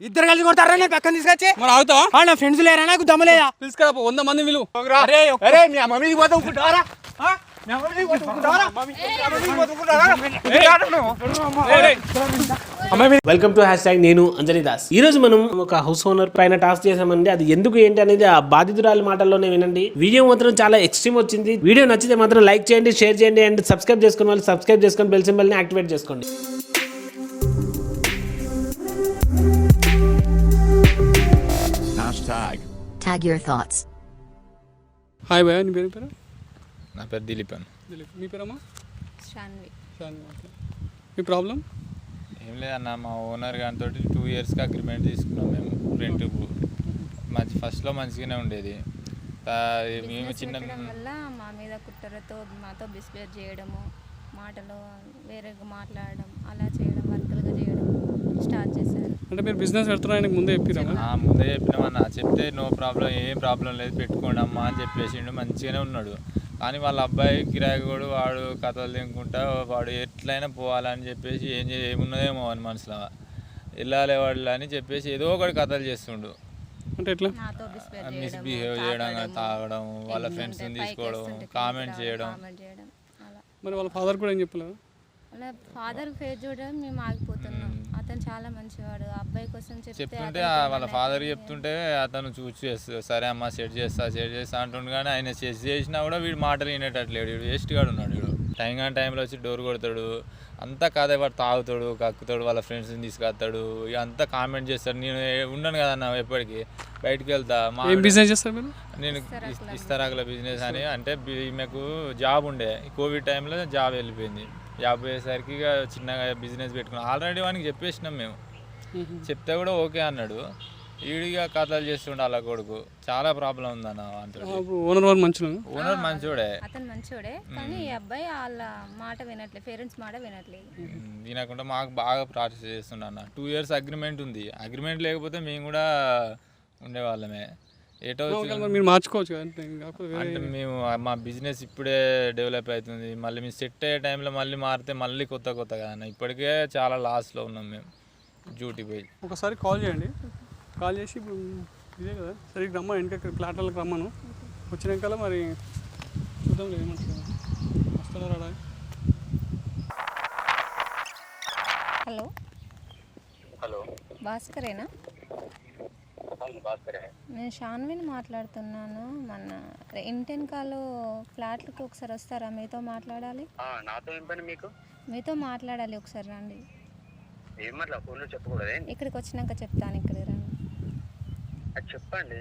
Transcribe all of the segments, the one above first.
ఇద్దరు కలిసి కొడతారా నేను పక్కన తీసుకొచ్చి మరి అవుతావా నా ఫ్రెండ్స్ లేరా నాకు దమ్మలేదా తీసుకురా 100 మంది విలువ వెల్కమ్ టు హ్యాష్ ట్యాగ్ నేను అంజనీ దాస్. ఈ రోజు మనం ఒక హౌస్ ఓనర్ పైన టాస్క్ చేసామండి. అది ఎందుకు ఏంటి అనేది ఆ బాధితురాలి మాటల్లోనే వినండి. వీడియో మాత్రం చాలా ఎక్స్ట్రీమ్ వచ్చింది. వీడియో నచ్చితే మాత్రం లైక్ చేయండి, షేర్ చేయండి అండ్ సబ్స్క్రైబ్ చేసుకున్న వాళ్ళు సబ్స్క్రైబ్ చేసుకొని బెల్ సింబల్ ని యాక్టివేట్ చేసుకోండి. Tag your thoughts. హాయ్ భయ్యా, నీ పేరు? నా పేరు దిలీప్ అని. దిలీప్. మీ పేరమ్మా? శాన్వి. మీ ప్రాబ్లం ఏం లేదన్న, మా ఓనర్ గారితో 2 ఇయర్స్కి అగ్రిమెంట్ తీసుకున్నాం మేము రెంట్. ఫస్ట్లో మంచిగానే ఉండేది. మేము చిన్న వల్ల మా మీద కుట్రతో మాతో బిస్బేర్ చేయడము, మాటలు వేరేగా మాట్లాడడం, అలా చేయడం, వర్కులుగా చేయడం స్టార్ట్ చేశారు. అంటే మీరు బిజినెస్ పెడుతున్నారని ముందే చెప్పినా? ముందే చెప్పినామన్న. చెప్తే నో ప్రాబ్లం, ఏం ప్రాబ్లం లేదు, పెట్టుకోండి అమ్మా అని చెప్పేసిండు. మంచిగానే ఉన్నాడు. కానీ వాళ్ళ అబ్బాయి కిరాయి కూడా వాడు కథలు తినుకుంటా వాడు ఎట్లయినా పోవాలని చెప్పేసి ఏమున్నదేమో అని మనసులో వెళ్ళాలి వాళ్ళు అని చెప్పేసి ఏదో ఒకటి కథలు చేస్తుండు. అంటే ఎట్లా మిస్బిహేవ్ చేయడం, తాగడం, వాళ్ళ ఫ్రెండ్స్ని తీసుకోవడం, కామెంట్ చేయడం. మరి వాళ్ళ ఫాదర్ కూడా ఏం చెప్పలేదు? వాళ్ళ ఫాదర్ ఫేస్ చూడడం మేము ఆగిపోతున్నాం. అతను చాలా మంచివాడు. అబ్బాయి కోసం చెప్తుంటే వాళ్ళ ఫాదర్ చెప్తుంటే అతను చూసి సరే అమ్మ సెట్ చేస్తా అంటుండు. కానీ ఆయన చేసినా కూడా వీడు మాటలు వినేటట్లేడు. వీడు వేస్ట్ గాడు ఉన్నాడు. వీడు టైంలో వచ్చి డోర్ కొడతాడు. అంతా కాదే వాడు తాగుతాడు, కక్కుతాడు, వాళ్ళ ఫ్రెండ్స్ని తీసుకొస్తాడు. ఇక అంతా కామెంట్ చేస్తాడు. నేను ఉండను కదన్న, ఎప్పటికీ బయటకు వెళ్తా. బిజినెస్ చేస్తాను నేను ఇస్తారాకుల బిజినెస్ అని. అంటే ఈమెకు జాబ్ ఉండే, కోవిడ్ టైంలో జాబ్ వెళ్ళిపోయింది. జాబ్ పోయేసరికి ఇక చిన్నగా బిజినెస్ పెట్టుకున్నాం. ఆల్రెడీ వానికి చెప్పేసినాం మేము. చెప్తే కూడా ఓకే అన్నాడు. ఈడిగా కథలు చేస్తుండే వాళ్ళ కొడుకు. చాలా ప్రాబ్లం ఉందన్న. ఓనర్ మంచోడే, అతను మంచోడే. కానీ ఈ అబ్బాయి వాళ్ళ మాట వినట్లేదు, పేరెంట్స్ మాట వినట్లేదు. వినకుండా మాకు బాగా ప్రాసెస్ చేస్తుండ అన్న. 2 ఇయర్స్ అగ్రిమెంట్ ఉంది. అగ్రిమెంట్ లేకపోతే మేము కూడా ఉండేవాళ్ళమే. మీరు మార్చుకోవచ్చు అంటే మేము మా బిజినెస్ ఇప్పుడే డెవలప్ అవుతుంది. మళ్ళీ మేము సెట్ అయ్యే టైంలో మళ్ళీ మారితే మళ్ళీ కొత్త కదన్న. ఇప్పటికే చాలా లాస్లో ఉన్నాం మేము డ్యూటీ పోయి. ఒకసారి కాల్ చేయండి. కాల్ చేసి ఇదే కదా సరిగ్గా రమ్మా, వెనక ప్లాట్లకు రమ్మను. వచ్చినాక మరి చూద్దాం ఏమంటారు, వస్తున్నారా? హలో భాస్కరేనా? నేను శాన్విని మాట్లాడుతున్నాను. మన ఇంటెన్కాలో ఫ్లాట్లకు ఒకసారి వస్తారా? మీతో మాట్లాడాలి. మీతో మాట్లాడాలి, ఒకసారి రండి. ఇక్కడికి వచ్చినాక చెప్తాను. ఇక్కడికి రండి. చెప్పండి,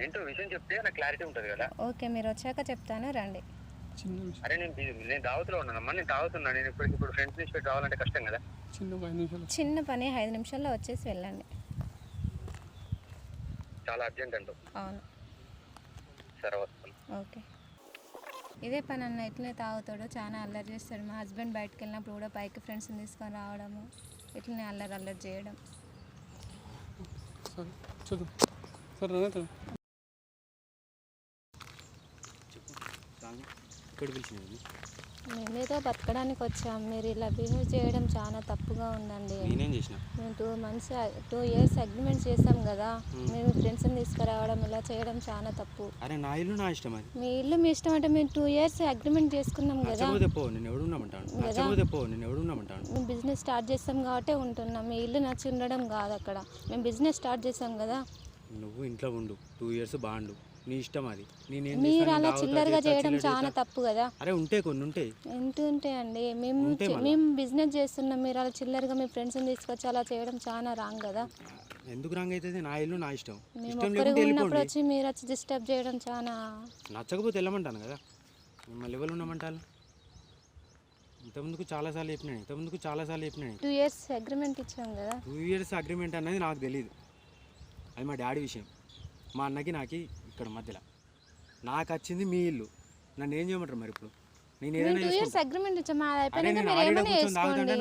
ఏంటో విషయం చెప్తే నాకు క్లారిటీ ఉంటుంది కదా. ఓకే, మీరు వచ్చాక చెప్తాను, రండి. అరే నేను దావత్లో ఉన్నానమ్మా. నేను తాగుతున్నా. నేను ఇప్పుడు ఫ్రెండ్స్ నుంచి పెట్టి రావాలంటే కష్టం కదా. చిన్న పని, 5 నిమిషాల్లో వచ్చేసి వెళ్ళండి. చాలా అర్జెంట్ అంటూ? అవును. సరే వస్తాను. ఓకే. ఇదే పని అన్న, ఇట్లనే తాగుతాడు, చాలా అల్లరి చేస్తాడు. మా హస్బెండ్ బయటకు వెళ్ళినప్పుడు కూడా పైకి ఫ్రెండ్స్ని తీసుకొని రావడము, ఇట్లనే అల్లరి చేయడం. మేమేదో బతకడానికి వచ్చాం. మీరు ఇలా బిహేవ్ చేయడం చాలా తప్పుగా ఉందండి. మేము 2 ఇయర్స్ అగ్రిమెంట్ చేసాం కదా. మేము ఫ్రెండ్స్ని తీసుకురావడం, ఇలా చేయడం చాలా తప్పు. అరే నా ఇల్లు నా ఇష్టం. అది మీ ఇల్లు మీ ఇష్టం అంటే మేము 2 ఇయర్స్ అగ్రిమెంట్ చేసుకున్నాం కదా. మేము బిజినెస్ స్టార్ట్ చేస్తాం కాబట్టి ఉంటున్నాం. మీ ఇల్లు నచ్చి ఉండడం కాదు అక్కడ. మేము బిజినెస్ స్టార్ట్ చేసాం కదా. నువ్వు ఇంట్లో ఉండు, 2 ఇయర్స్ బాగుండు, నీ ఇష్టం. అది మీరు అలా చిల్లరగా చేయడం చాలా తప్పు కదా. అరే ఉంటాయి, కొన్ని ఉంటాయి. ఎంత ఉంటాయండి? మేము బిజినెస్ చేస్తున్నాం. మీరు అలా చిల్లరగా మీ ఫ్రెండ్స్ని తీసుకొచ్చి అలా చేయడం చాలా రాంగ్ కదా. ఎందుకు రాంగ్ అవుతుంది? నా ఇల్లు నా ఇష్టం. మేము ఒక్కరికి ఉన్నప్పుడు వచ్చి మీరు వచ్చి డిస్టర్బ్ చేయడం చాలా. నచ్చకపోతే వెళ్ళమంటాను కదా. మిమ్మల్ని ఎవరు ఉండమంటారు? ఇంతకుముందుకు చాలాసార్లు చెప్పినాను. 2 ఇయర్స్ అగ్రిమెంట్ ఇచ్చాం కదా. 2 ఇయర్స్ అగ్రిమెంట్ అనేది నాకు తెలియదు. అది మా డాడీ విషయం. మా అన్నకి నాకి ఇక్కడ మధ్యలో నాకు వచ్చింది మీ ఇల్లు. నన్ను ఏం చేయమంటారు మరి? ఇప్పుడు నేను ఏదైనా 2 ఇయర్స్ అగ్రిమెంట్ ఇచ్చాం. మా అయిపోయినాక మీరు ఏమైనా చేసుకోండి.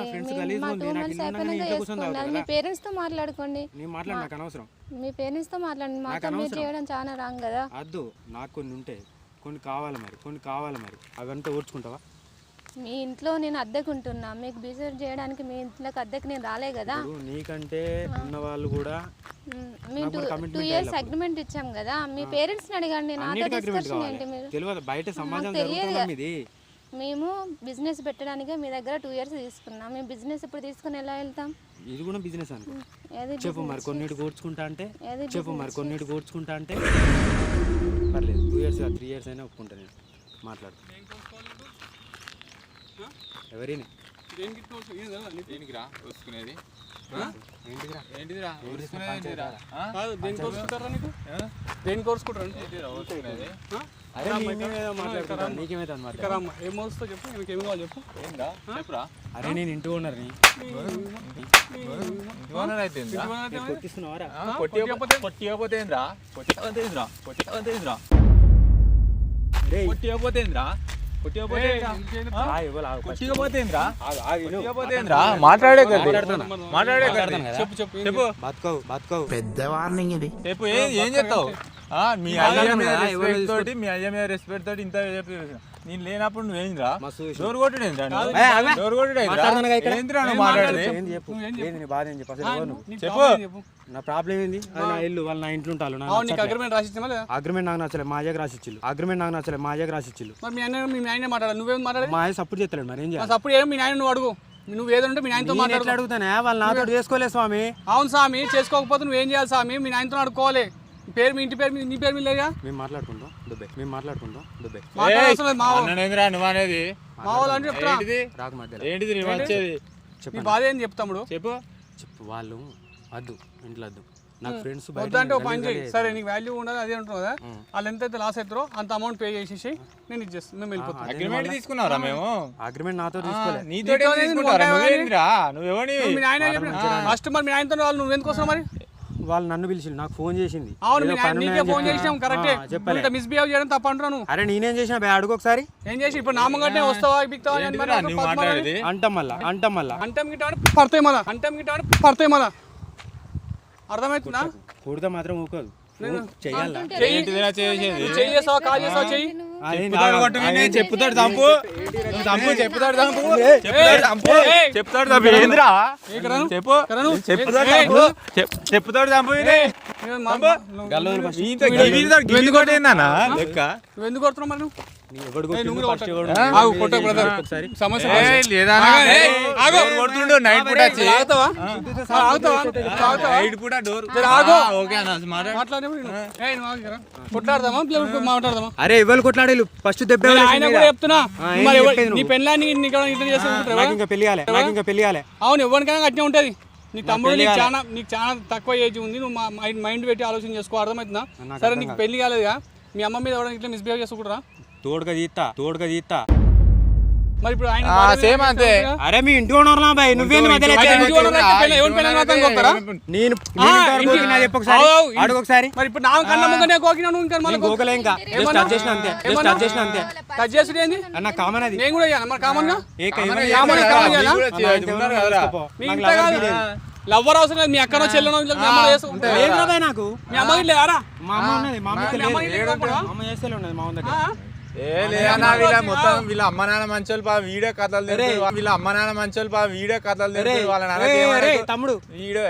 మీ పేరెంట్స్తో మాట్లాడుకోండి. నేను మాట్లాడి నాకు అనవసరం. మీ పేరెంట్స్తో మాట్లాడండి. మాతో మీరు చేయడం చాలా రాంగ్ కదా. అద్దు, నాకు కొన్ని ఉంటాయి, కొన్ని కావాలి మరి. అవంతా ఓర్చుకుంటావా? మీ ఇంట్లో నేను అద్దెకుంటున్నా, మీకు బిజినెస్ చేయడానికి మీ ఇంట్లోకి అద్దెకి నేను రాలే కదా. ఇప్పుడు నీకంటే ఉన్న వాళ్ళు కూడా మేము 2 years అగ్రిమెంట్ ఇచ్చాం కదా. మీ పేరెంట్స్ని అడగండి, నాతో అన్నిటికీ అగ్రిమెంట్ డిస్కషన్ కావాలి. ఏంటి మీరు? తెలియదు బయట సమాజం తెలియదు జరుగుతుందా ఇది. మేము బిజినెస్ పెట్టడానికి మీ దగ్గర 2 years తీసుకున్నాం. మేము బిజినెస్ ఇప్పుడు తీసుకుని ఎలా వెళ్తాం? ఇది కూడా బిజినెస్ అనుకో. ఏది చెప్పు మరి కొన్నిటి కూర్చుకుంటా అంటే ఏది చెప్పు మరి కొన్నిటి కూర్చుకుంటా అంటే పర్లేదు 2 years 3 years అయినా ఒప్పుకుంటా నేను మాట్లాడు. ఎవరిని దేనికి ఇట్లా వచ్చావు? ఏం తెలవదా నీకు? దేనికిరా వస్తుకునేది ఏంటిదిరా ఏంటిదిరా వస్తుకునేదిరా కాదు దేనికి కోరుకుంటారా నీకు? దేనికి కోరుకుంటారా? వస్తుకునేది అరే నీకేమేదో మాట్లాడుకుంటా నీకేమైతే అని మాట్లాడు. ఇక్కడ అమ్మ ఏం మోస్తో చెప్పు, నీకు ఏమి కావాలి చెప్పు. ఏందా చెప్పురా అరే నేను ఇంటి ఓనర్ని ఓనర్ అయితే కొట్టిస్తున్నావారా? కొట్టియకపోతే ఏంద్రా కొట్టియకపోతే రేయ్, మాట్లాడే చెప్పు చెప్పు ఏం చెప్పు బతుకవు బతుకవు చెప్పు ఏం చెప్తావు మీ అయ్య మీద రెస్పెక్ట్ తోటి మీ అయ్య మీద రెస్పెక్ట్ తోటి ఇంత చెప్పి నేను లేనప్పుడు నువ్వేంద్రా డోర్ కొట్టుడేంద్రా డోర్ కొట్టుడేంద్రా నువ్వు మాట్లాడేది ఏం చెప్పు ఏంది నీ బాధ ఏం చెప్పు అసలు ఎవరు నువ్వు? నీకు చెప్పు. కావాలి చెప్పు. నా ప్రాబ్లం ఏంది? అది నా ఇల్లు వాళ్ళు నా ఇంట్లో ఉంటారు. అవును నీకు అగ్రిమెంట్ రాసిచ్చామా లేదా? అగ్రిమెంట్ నాకు నచ్చలేదు మా అయ్యకి రాసిచ్చిల్లు. అగ్రిమెంట్ నాకు నచ్చలేదు మా అయ్యకి రాసిచ్చిల్లు. మరి మీ నాయనే మాట్లాడాలి, నువ్వేం మాట్లాడాలి? మా అయ్య సపోర్ట్ చేస్తలేడు మరి ఏం చేయాలి? అప్పుడు ఏమో మీ నాయన నువ్వు అడుగు, నువ్వు ఏదో ఉంటే మీ నాయనతో నేను మాట్లాడు. ఎట్లా అడుగుతానే వాళ్ళు నాతో చేసుకోలేదు స్వామి. అవును స్వామి, చేసుకోకపోతే నువ్వేం చేయాలి స్వామి? మీ నాయనతో అడుకోవాలి. మీ ఇంటి పేరు నీ పేరు మీద లేదా? మేము మాట్లాడుకుంటాం దుబ్బే మాట్లాడాల్సిన లేదు, మా వాళ్ళు. అన్ననేంద్రా నువ్వు అనేది మా వాళ్ళు అంటే చెప్తా. ఏంటిది రాకు మధ్యలో ఏంటిది నువ్వు వచ్చేది నీ చెప్పండి బాధ ఏంది చెప్తాముడు. చెప్పు చెప్పు వాళ్ళు వద్దు ఇంట్లో వద్దు నాకు ఫ్రెండ్స్ వద్దంటే ఒక పని చేయి. సరే నీకు వాల్యూ ఉండదు అదే ఉంటుంది కదా, వాళ్ళు ఎంతైతే లాస్ అవుతారో అంత అమౌంట్ పే చేసేసి నేను ఇచ్చేస్తాను, మేము వెళ్ళిపోతాం. అగ్రిమెంట్ తీసుకున్నారా మేము అగ్రిమెంట్ నాతో తీసుకోలేదు. నీతో తీసుకుంటారా నువ్వేంద్రా నువ్వెవని మీ నాయన ఫస్ట్ మరి మీ నాయనతో వాళ్ళు నువ్వు ఎందుకు వస్తున్నావు మరి? వాళ్ళు నన్ను పిలిచిండు నాకు ఫోన్ చేసింది. అవును ఏదో మీ పని నాయన నీకే ఉన్నాయని ఫోన్ చెప్పి. చేసినాం కరెక్టే. చెప్పలే. ఇంత మిస్బిహేవ్ చేయడం తప్ప అంటున్నావు నువ్వు. అరే నేనేం చేసిన బే అడుగు ఒకసారి ఏం చేసి ఇప్పుడు నామగడ్డే వస్తావా బిక్తావా అని ఏంటిదిరా నువ్వు మాట్లాడేది అంటాం మళ్ళా అంటం గిట్ట పడతాయి మళ్ళా అర్థమవుతుందా? కొడితే మాత్రం ఊకోదు చెయ్యాలా? ఏంటిదిరా చేసేది చెయ్యి చేస్తావా కాల్ చేస్తావా చెయ్యి. చెప్పుతాడు చంపు చెప్పుతాడు ఏంద్రా ఏకరాను? చెప్పు కరణు? చెప్పుతాడు ఏయ్, చెప్పుతాడు చంపు నేను ఎందుకు కొట్టేందన్నా లెక్క నువ్వు ఎందుకు కొడుతున్నావు మరి నువ్వు? ఎవడు ఏయ్, నువ్వు కొట్టిండు? కూడా ఫస్ట్ కొట్టు. ఎవడు? ఆగు, కొట్టు బ్రదర్. ఒకసారి సమస్య లేదా ఆగు. కొడుతుండు నైట్ పూట వచ్చి ఆగుతావా? ఆగుతావా? నైట్ పూట డోర్ ఓకే అన్న మాట్లాడినప్పుడు నువ్వు ఆగురా. కొట్లాడదామా లేకపోతే మాట్లాడదామా? అరే ఎవరు కొట్లాడేలు ఫస్ట్ దెబ్బ ఆయన కూడా చెప్తున్నా మరి చెప్పేది నీ నువ్వు. పెళ్ళాన్ని నీకు ఇట్లా చేస్తే నాకు ఇంకా పెళ్లి కాలే నాకు ఇంకా పెళ్లి కాలే అవును ఎవరికైనా అట్నే ఉంటుంది. నీ తమ్ముడు నీకు చాలా తక్కువ ఏజ్ ఉంది, నువ్వు మైండ్ పెట్టి ఆలోచన చేసుకో, అర్థమవుతుందా? సరే నీకు పెళ్లి కాలేదుగా, మీ అమ్మ మీద ఎవరైనా ఇట్లా మిస్బిహేవ్ చేసుకుంటారా? తోడుగా తీస్తా మరి ఇప్పుడు ఆయన సేమ్ అంతే. అరే మీ ఇంటి ఓనర్లా బాయ్ నువ్వేంది మధ్యలో అయితే వచ్చావు? ఇంటి ఓనర్ అయితే పెళ్ళి- ఎవరి పెళ్ళాన్ని మాత్రం కొడతారా? నేను ఆ, ఇంటి ఇంటి- ఓనర్ చెప్పు ఒకసారి ఆవు, ఇంటి- అడుగు ఒకసారి మరి ఇప్పుడు నా కన్న ముందునే కోకినా నువ్వు ఇంకా మళ్ళీ గోకలే ఇంకా ఏమన్నా? టచ్ చేసిన అంతే ఏమన్నా? టచ్ చేసిన అంతే టచ్ చేసుడు ఏంది? అన్న కామన్ అది నేను కూడా చేయాలి మరి కామన్ గా మీ ఇంట్లో కాదు లవ్వర్ అవసరం లేదు, మీ అక్కనో చెల్లెనో నాకు మీ అమ్మ ఇట్లా రారా? మా అమ్మ ఉన్నది మా అమ్మకి మీ అమ్మ లేదు. ఇట్లా కోపడా? మా అమ్మ చేస్తేలే ఉన్నది మా అమ్మ దగ్గర లేదన్నా వీళ్ళ మొత్తం వీళ్ళ అమ్మ నాన్న మంచోళ్ళు పా వీడియో కథలు తెలుసు వీళ్ళ అమ్మ నాన్న మంచోళ్ళు పా వీడియో కథలు తెలుసు వాళ్ళ అరే తమ్ముడు వీడియో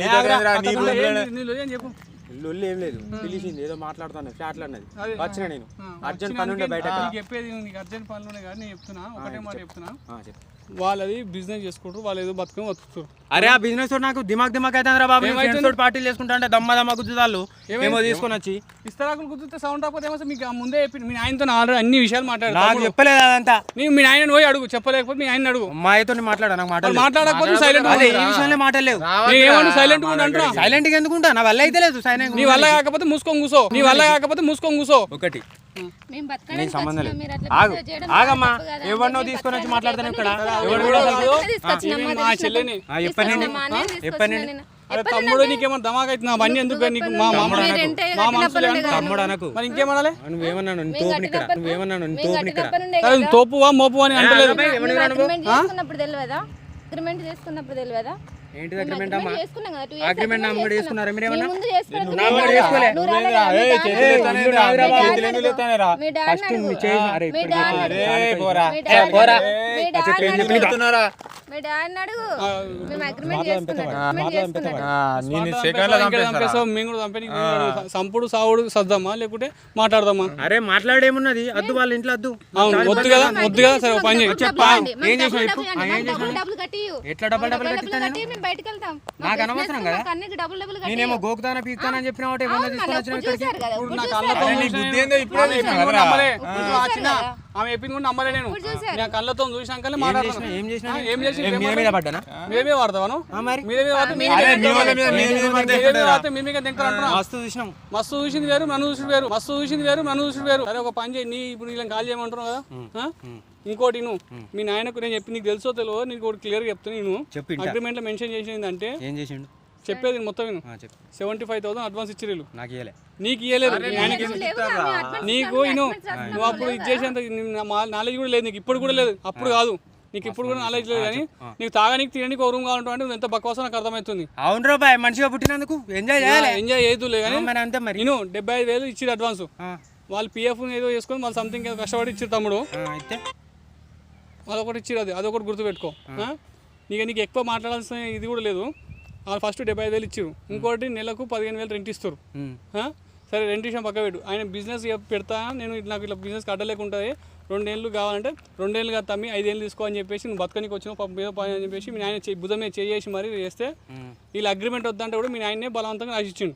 నీ దగ్గర నీ room లోనే. నీళ్ళు ఏం చెప్పు. లొల్లి ఏం లేదు పిలిచింది ఏదో మాట్లాడుతాను ఫ్లాట్లు అన్నది అదే. వచ్చిన నేను అర్జెంట్ వచ్చిన పని ఉండే అందుకే బయట నీకు చెప్పేది నీకు అర్జెంట్ పనులు ఉన్నాయి కానీ నేను చెప్తున్నా ఒకటే మాట చెప్తున్నా, చెప్పు వాళ్ళది బిజినెస్ చేసుకుంటారు, వాళ్ళు ఏదో బతుకుని బతుకుతారు. అరే ఆ బిజినెస్ తోటి నాకు దిమాగ్ అయితే రా బాబు ఏమైతుంది? ఫ్రెండ్స్ తోటి పార్టీలు చేసుకుంటా అంటే దమ్మ గుద్దుతాళ్ళు ఏమో తీసుకొని వచ్చి ఇస్తరాకులు కుదిరితే సౌండ్ రాకపోతే ఏమో మీకు ముందే చెప్పి మీ ఆయనతో ఆల్రెడీ అన్ని విషయాలు నాకు మాట్లాడారు. చెప్పలేదు అదంతా నీవు మీ ఆయన పోయి అడుగు, చెప్పలేకపోతే మీ ఆయన అడుగు. అమ్మాయితో మాట్లాడా నాకు మాటలు లేవు. మాట్లాడకపోతే సైలెంట్ అదే ఈ విషయంలో మాటలు లేవు ఏమన్నా సైలెంట్ కూడా అంటున్నా. సైలెంట్ గా ఎందుకుంటా నా వల్ల అయితే లేదు సైలెంట్ నీ వల్ల కాకపోతే మూసుకొని కూసో. ఒకటి మేము బతకడానికి నీకు సంబంధం వచ్చినాం, లేదు మీరు అట్లా ఆగు బిహేవ్ చేయడం ఆగమ్మా తప్పు కదా. ఎవరినో తీసుకొని వచ్చి మాట్లాడతాను ఇక్కడ ఎవడు కూడా కాదు. తీసుకొచ్చినాం, ఈమె మా మా చెల్లెని. చెప్పండి మా అన్నయ్య తీసుకొచ్చినా నేను. అరే తమ్ముడు నీకేమన్నా దమాక్ అవుతుంది అవన్నీ ఎందుకు నీకు మా మామ మీరు రెంటే మా మనసులో కట్టినప్పుడు ఏమంటారు? తమ్ముడు అనకు మరి ఇంకేమనాలి? నువ్వేమన్నాను తోపుని ఇక్కడ నువ్వేమన్నాను మేము తోపుని ఇక్కడ కట్టినప్పుడు ఉండే అరే కదా. తోపువా మోపువా అని అంటలేదు. మేము అగ్రిమెంట్ చేసుకున్నప్పుడు తెలియదా? అగ్రిమెంట్ చేసుకున్నప్పుడు తెలియదా? ఏంటిది మేము అగ్రిమెంట్ అమ్మా? agreement చేసుకున్నాం కదా, 2 years అగ్రిమెంట్ agreement నమ్మడు చేసుకున్నాం. చేసుకున్నారా మీరేమన్నా? మీ ముందు చేసుకున్నాం. నువ్వు నా ముందు చేసుకోలే. నువ్వు రాలేదా? మీ డాడీ చేతులు ఎత్తానే రా, మీ డాడీ చేతులు అడుగు. ఎత్తానే రా. మీ డాడీ ఫస్ట్ అడుగు. నువ్వు చేయి. అరే మీ ఇప్పుడు డాడీ చెప్పు. అడుగు. ఏయ్ పోరా. మీ డాడీ పోరా. మీ డాడీ ఎందుకు అడుగు. చెప్తున్నారా? మీ డాడీని అడుగు. మేము అగ్రిమెంట్ చేసుకున్నాం. agreement చేసుకున్నాం. నేను సెకండ్లో చంపేస్తావు మేము కూడా చంపే సంపుడు సావుడు సర్దామా లేకుంటే మాట్లాడదామా? అరే మాట్లాడేమున్నది? అద్దు వాళ్ళ ఇంట్లో అద్దు. అవును వద్దు కదా సరే ఒక పని చేయి. డబ్బులు ఇవ్వండి. ఏం మాకు చేసినావు డబ్బులు చెప్పు. ఇవ్వండి. ఏం మాకు చేసినావు? డబ్బులు కట్టి ఇవ్వు. ఎట్లా డబ్బులు డబ్బులు కట్టిస్తాను కట్టి మేము బయటకు వెళ్తాం. మా నాకు business అనవసరం కు కదా? మాకు అన్నికి డబ్బులు కట్టి నేనేమో ఇవ్వు. గోకుతానా పీకుతానా అని చెప్పిన ఒకటి అవును, తీసుకొని మళ్ళీ వచ్చిన ఇప్పుడు ఇక్కడికి. చూశారు కదా, ఇప్పుడు ఇప్పుడు నా చూశారు కళ్ళతో కదా. నీ బుద్ధి ఏందో ఇప్పుడే ఆమె చూసినా ఎప్పింగ్ కూడా కదరా? నమ్మలే. ఇప్పుడు ఇప్పుడు చూశారు వచ్చిన కదా. ఆమె ఎప్పింగ్ కూడా నమ్మలే నేను. ఇప్పుడు చూశారు. నా కళ్ళతో చూసాకలే ఏం మాట్లాడుతున్నా. చేసినా? ఏం చేసినా? ఏం చేసి ఏం మీద మీద పడ్డానా? మీరే వాడతావాను మరి మీరే వాడితే అరే మీ వాళ్ళ మీద మీ మీద పడితే ఎట్లుంటుందిరా? మీమే తింటారు అంటున్నా. మస్తు చూసినాం. మస్తు చూసింది వేరు నన్ను చూసి వేరు మస్తు చూసింది వేరు నన్ను చూసి వేరు. అరే ఒక పని చేయి, నీ ఇప్పుడు ఇలా కాల్ చేయమంటున్నావు కదా. ఇంకోటి నువ్వు మీ నాయనకు నేను చెప్పి నీకు తెలుసో తెలియదో నీకు ఒకటి క్లియర్గా చెప్తాను. నేను చెప్పు ఇంటా. అగ్రిమెంట్లో మెన్షన్ చేసింది అంటే ఏం చేసిండు? చెప్పేది మొత్తం నేను చెప్పు. 75,000 అడ్వాన్స్ ఇచ్చిర్రు. నాకు ఇయ్యలే. నీకు ఇయ్యలేదు మీ ఆయనకి లేవు కదా, మీ advance నీకు నువ్వు అప్పుడు ఇది చేసేంత నాలెడ్జ్ కూడా లేదు నీకు, ఇప్పుడు కూడా లేదు. అప్పుడు కాదు నీకు ఇప్పుడు కూడా నాలెడ్జ్ లేదు. కానీ నీకు తాగడానికి తినడానికి ఒక రూమ్ కావాలంటే నువ్వు ఎంత బక్వాసో నాకు అర్థమవుతుంది. అవును రో బాయ్, మంచిగా పుట్టినందుకు ఎంజాయ్ చేయాలి. ఎంజాయ్ చేయదులే కానీ మరి అంతే మరి. నేను 75,000 ఇచ్చిరు అడ్వాన్స్. ఆ, వాళ్ళు పిఎఫ్ ఏదో చేసుకొని వాళ్ళు సంథింగ్ ఏదో కష్టపడి ఇచ్చిరు తమ్ముడు. అయితే అదొకటి ఇచ్చిరు, అదొకటి గుర్తుపెట్టుకో. నీకు ఎక్కువ మాట్లాడాల్సిన ఇది కూడా లేదు. వాళ్ళు ఫస్ట్ 75,000 ఇచ్చిరు. ఇంకోటి నెలకు 15,000 రెంట్ ఇస్తారు. సరే రెంట్ విషయం పక్క పెట్టు. ఆయన బిజినెస్ పెడతా నేను నాకు ఇట్లా బిజినెస్ కట్టలేకుంటుంది, 2 ఏళ్ళు కావాలంటే 2 ఏళ్ళు కాదు తమ్మి 5 ఏళ్ళు తీసుకో అని చెప్పేసి నువ్వు బతకనికి వచ్చినావు పాపం మీద పని అని చెప్పేసి మీ ఆయన భుజం మీద చేసి మరీ చేస్తే వీళ్ళు అగ్రిమెంట్ వద్దంటే కూడా మీ ఆయన్నే బలవంతంగా రాసిచ్చిండు.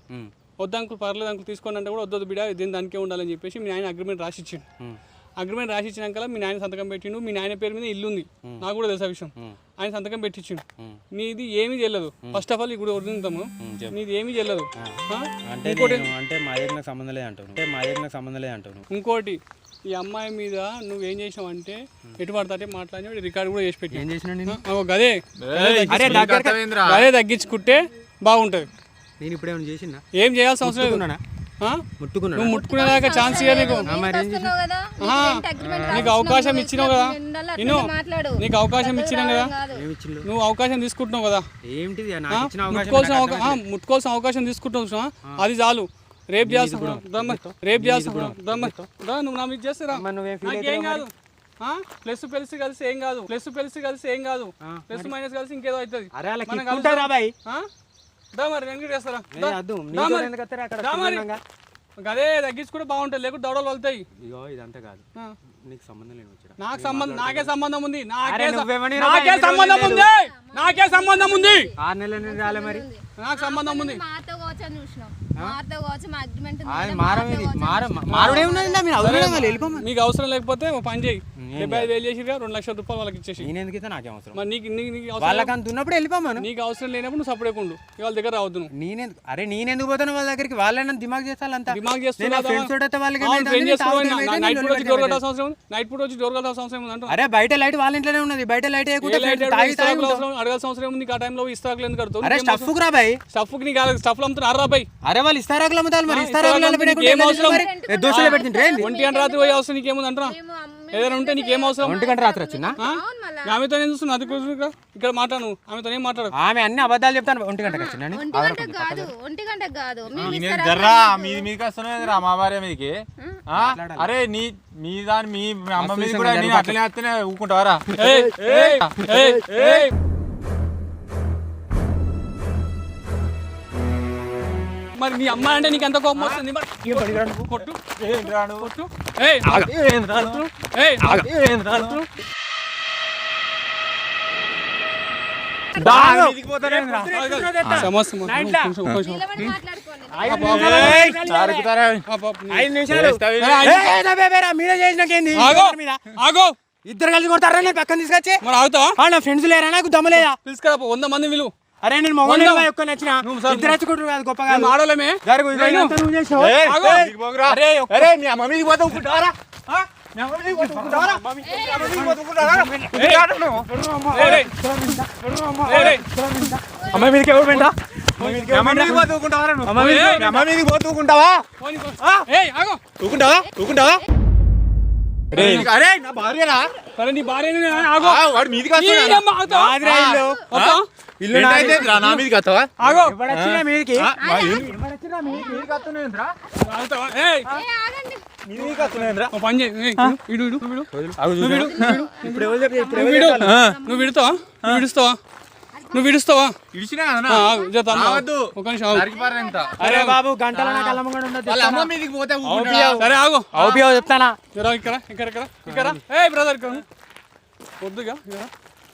వద్దంకులు పర్లేదు అంకులు తీసుకోండి అంటే కూడా వద్దు బిడ్డ దీని దానికే ఉండాలని చెప్పేసి మీ ఆయన అగ్రిమెంట్ రాసిచ్చిండు. అగ్రిమెంట్ రాసిచ్చినాక మీ నాయన సంతకం పెట్టిండు. మీ నాయన పేరు మీద ఇల్లు ఉంది, నాకు కూడా తెలుసా విషయం. ఆయన సంతకం పెట్టించిండు. నీది ఏమీ చెల్లదు. ఫస్ట్ ఆఫ్ ఆల్ ఇప్పుడు వదులుతాము, నీది ఏమీ చెల్లదు. ఇంకోటి అంటే మా దగ్గర నాకు సంబంధం లేదు అంటావు. అంటే మా దగ్గర నాకు సంబంధం లేదు అంటావు. ఇంకోటి ఈ అమ్మాయి మీద నువ్వేం చేసావు అంటే ఎటు పడతాంటే మాట్లాడి రికార్డు కూడా చేసి పెట్టి ఏం చేసినా నేను? గదే తగ్గించుకుంటే బాగుంటుంది. నేను ఇప్పుడు ఏమైనా చేసినా? ఏం చేయాల్సిన అవసరం లేదు. ముట్టుకున్నానా? నువ్వు ముట్టుకునేదాకా ఛాన్స్ ఇవ్వ నీకు. వస్తున్నావు కదా, rent agreement నీకు అవకాశం ఇచ్చినావు కదా, అట్లా మాట్లాడు. నీకు అవకాశం ఇచ్చినాం కదా, ఏమి ఇచ్చిండు? నువ్వు అవకాశం తీసుకుంటున్నావు కదా, ఏంటిది నాకు ఇచ్చిన అవకాశం? ముట్టుకోవాల్సిన అవకాశం తీసుకుంటున్నావు, అది చాలు. రేపు చేస్తా నువ్వు నా మీద చేస్తారా? నువ్వేం ఫీల్ నాకేం కాదు. ప్లస్ పెలిసి కలిసి ఏం కాదు, ప్లస్ మైనస్ కలిసి ఇంకేదో అవుతుంది. అరే అలా కిక్కుంటారా బాయ్? మరి నేను కూడా చేస్తారా? అక్కడ అదే తగ్గించుకుంటే బాగుంటుంది, లేకుంటే దౌడలు వెళ్తాయి. ఇగో ఇదంతా కాదు, నీకు సంబంధం లేదు వచ్చా. నాకే సంబంధం ఉంది. నువ్వేమని నాకే సంబంధం ఉంది. 6 నెలల నుండి రాలే మరి. నాకు సంబంధం ఉంది. మాతో కావచ్చు అని చూసినాం. మాతో కావచ్చు, మా అగ్రిమెంట్ మారుడేమున్నది? మీరు అవసరం వెళ్ళిపోమా. నీకు అవసరం లేకపోతే ఒక పని చేయి, 75,000 చేసిగా 2,00,000 రూపాయలు వాళ్ళకి ఇచ్చేసి. నేను ఎందుకైతే నాకేం అవసరం? మరి నీకు వాళ్ళకి అంత ఉన్నప్పుడు వెళ్ళిపోమాను. నీకు అవసరం లేనప్పుడు నువ్వు సపరేట్ ఉండు, వాళ్ళ దగ్గర రావద్దు నువ్వు. నేనెందుకు పోతాను వాళ్ళ దగ్గరికి? వాళ్ళైనా దిమాగ్ చేస్తానంతా. దిమాగ్ చేస్తున్నా నైట్ పూట వచ్చి డోర్ కట్టాల్సిన అవసరం ఉంది అంటారు. అరే బయట లైట్ వాళ్ళ ఇంట్లోనే ఉన్నది, బయట లైట్ అడగాల్సిన అవసరం ఉంది. నీకు ఆ టైంలో ఇస్తాకులు ఎందుకు కడతావు? అరే స్టఫ్ రా బాయ్, స్టఫ్కి నీకు స్టఫ్లు అమ్ముతున్నారు రా బాయ్. అరే వాళ్ళు ఇస్తారాకులు అమ్ముతారు మరి. దోశలు పెట్టిండ్రే. 1 గంట రాత్రి పోయే అవసరం నీకేముంది అంటారా? ఏదైనా ఉంటే నీకేం అవసరం? 1 గంట రాత్రి వచ్చిందా? ఆమెతో ఏం చూస్తున్నా? అది ఇక్కడ మాట్లాడు, ఆమెతో ఏం మాట్లాడు. ఆమె అన్ని అబద్ధాలు చెప్తాను. 1 గంటకి వచ్చిందండి. 1 గంటకు కాదు. జర్రా మీదికి వస్తున్నాయి రా మా భార్య మీదకి. అరే మీ దాని మీ అమ్మ మీద కూడా నేను అట్లనే వస్తేనే ఊకుంటావారా? మరి నీ అమ్మ అంటే నీకు ఎంత కోపం వస్తుంది? కొట్టు. ఇద్దరు కలిసి కొడతారా? నేను పక్కన తీసుకొచ్చి మరి ఆగుతావా? నా ఫ్రెండ్స్ లేరా? నాకు దమ్మలేదా? తీసుకురా 100 మంది విలువ. అరే నేను మొగ నచ్చిన ఇద్దరు వచ్చుకుంటారు కాదు గొప్పగా. ఆడోళ్ళమే మీ అమ్మ మీదకి పోతే ఊకుంటావారా? అమ్మాయి మీదకి ఎవరు వెంట? అమ్మ మీదకి పోతే ఊకుంటావారా? అమ్మ మీదకి పోతే ఊకుంటావా? అరే నా భార్యరా సరే నీ భార్య ఆగో వాడు మీదికి ఇల్లు నా మీదకి వస్తావా ఆగో ఎవడొచ్చినా మీదికి ఓ పని చేయి ఇడు ఇడు ఇడు ఇప్పుడు ఎవరు చెప్పి ఇప్పుడు నువ్వు విడు నువ్వు విడుతావా నువ్వు విడుస్తావా నువ్వు విడుస్తావా ఇడిచినా ఒక నిమిషం ఆగు. అరే బాబు గంటల కళ్ళమ్మగా ఉండదు వాళ్ళ అమ్మ మీదకి పోతే సరే ఆగు ఔపియో చెప్తానా ఇక్కడ ఇక్కడ ఇక్కడ ఇక్కడ ఇక్కడ ఏ బ్రదర్ ఇక్కడ వద్దుగా ఇక్కడ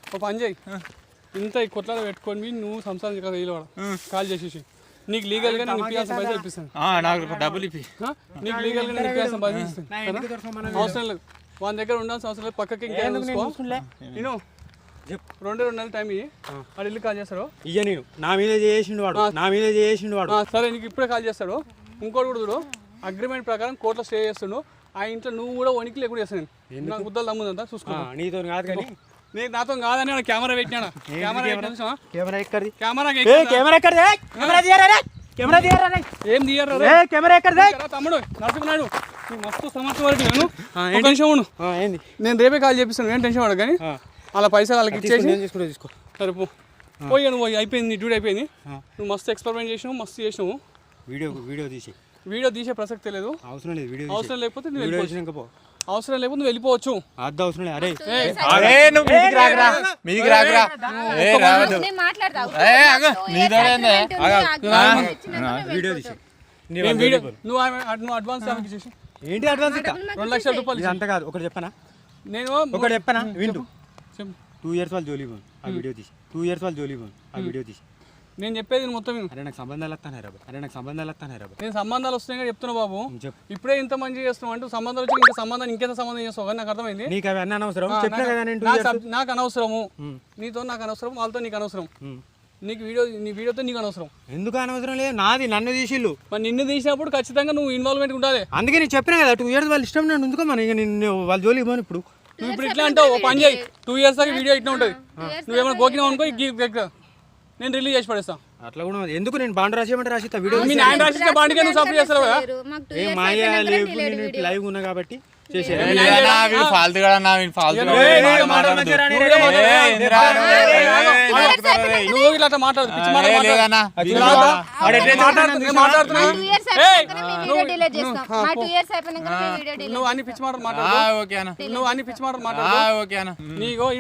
ఒక పని చేయి ఇంత ఈ కొట్లాడ పెట్టుకొని నువ్వు సంసారం ఇక్కడ వీలవాడ కాల్ చేసేసి నీకు లీగల్గా నేను ఇప్పించాల్సిన పైసలు ఇప్పిస్తాను నాకు డబ్బులు ఇప్పి నీకు లీగల్గా నేను ఇప్పించాల్సిన పైసలు ఇస్తాను అవసరం లేదు వాళ్ళ దగ్గర ఉండాల్సిన అవసరం లేదు పక్కకి ఇంకేం చూసుకో నేను 2 నెలలు టైం ఇయ్యి వాడు ఇల్లు కాల్ చేస్తాడు ఇయ్య నేను నా మీద చేసిండు వాడు నా మీద చేసిండు వాడు సరే నీకు ఇప్పుడే కాల్ చేస్తాడు ఇంకోటి కూడా చూడు అగ్రిమెంట్ ప్రకారం కోర్టులో స్టే చేస్తుండు ఆ ఇంట్లో నువ్వు కూడా వణికి లేకుండా చేస్తాను నాకు గుద్దలు దమ్ముందంతా చూసుకో నీతో కాదు కానీ నీకు నాతో కాదని ఆడ కెమెరా పెట్టినా కెమెరా కెమెరా ఎక్కడిది కెమెరా కెమెరా ఎక్కడిది కెమెరా తీయరా కెమెరా తీయరా ఏం తీయరు కెమెరా ఎక్కడిది తమ్ముడు నరసింహనాయుడు నీ మస్తు సమర్థం వరకు నేను ఒక నిమిషం ఉండు ఏంది నేను రేపే కాల్ చేపిస్తాను ఏం టెన్షన్ పడదు కానీ అలా పైసలు వాళ్ళకి ఇచ్చేసి తీసుకో సరే పోయి నువ్వు అయిపోయింది డ్యూటీ అయిపోయింది నువ్వు మస్తు ఎక్స్పెరిమెంట్ చేసినావు మస్తు చేసినావు వీడియో తీసే ప్రసక్తే లేదు అవసరం లేదు వీడియో అవసరం లేకపోతే నువ్వు వీడియో వెళ్ళిపోవచ్చు. చేసినాక పో అవసరం లేకపోతే నువ్వు వెళ్ళిపోవచ్చు అద్దు అవసరం లేదు అరే అరే నువ్వు మీదికి రాకరా మీదికి రాకరా ఏ రావద్దు నేను మాట్లాడతా వీడియో తీసి నేను వీడియో నువ్వు అడ్వాన్స్ ఆమెకి ఇచ్చేసి ఏంటి అడ్వాన్స్ ఇస్తా 2 లక్షల రూపాయలు ఇది అంత కాదు ఒకటి చెప్పనా నేను ఒకటి చెప్పనా వింటూ చెప్పు. 2 years వాళ్ళు జోలి పోను ఆ వీడియో తీసి 2 years వాళ్ళు జోలి పోను ఆ వీడియో తీసి నేను చెప్పేది మొత్తం విను. అరే నాకు సంబంధాలు వస్తానే రాబా నేను సంబంధాలు వస్తున్నాయి చెప్తున్నా బాబు చెప్పు ఇప్పుడే ఇంత మంచి చేస్తున్నావు అంటే సంబంధాలు వచ్చి ఇంకా సంబంధం ఇంకెంత సంబంధం చేస్తావు కానీ నాకు అర్థమైంది నీకు అవి అన్నీ అనవసరం చెప్పినా కదా నేను 2 years నాకు అనవసరము నీతో నాకు అనవసరం వాళ్ళతో నీకు అనవసరం నీకు నీ వీడియోతో నీకు అనవసరం ఎందుకు అనవసరం లేదు నాది నన్ను తీసిళ్ళు మరి నిన్ను తీసినప్పుడు ఖచ్చితంగా నువ్వు ఇన్వాల్వ్మెంట్ ఉండాలి అందుకే నేను చెప్పినా కదా 2 years వాళ్ళు ఇష్టం నన్ను ఎందుకో మన ఇక నేను వాళ్ళ జోలికి పోను ఇప్పుడు నువ్వు ఇప్పుడు ఇట్లా అంటావు ఓ పని చేయి 2 years దాకా వీడియో ఇట్లా ఉంటుంది నువ్వేమైనా గోకినావు అనుకో నేను రిలీజ్ చేసి పడేస్తా అట్లా కూడా ఎందుకు నేను బాండ్ రాసేయమంటే రాసిస్తా వీడియో మీ నాయన రాసిన బాండ్కే నువ్వు సపోర్ట్ చేస్తావు కదా ఏ మాయ లేవు నేను లైవ్ ఉన్నా కాబట్టి చేసేది వీడు ఫాల్తు కూడా వీడు ఫాల్తు నువ్వు ఇట్లా అట్లా మాట్లాడు పిచ్చి నువ్వు అన్ని పిచ్చి మాటలు మాట్లాడు నువ్వు అన్ని పిచ్చి మాటలు మాట్లాడు నీకు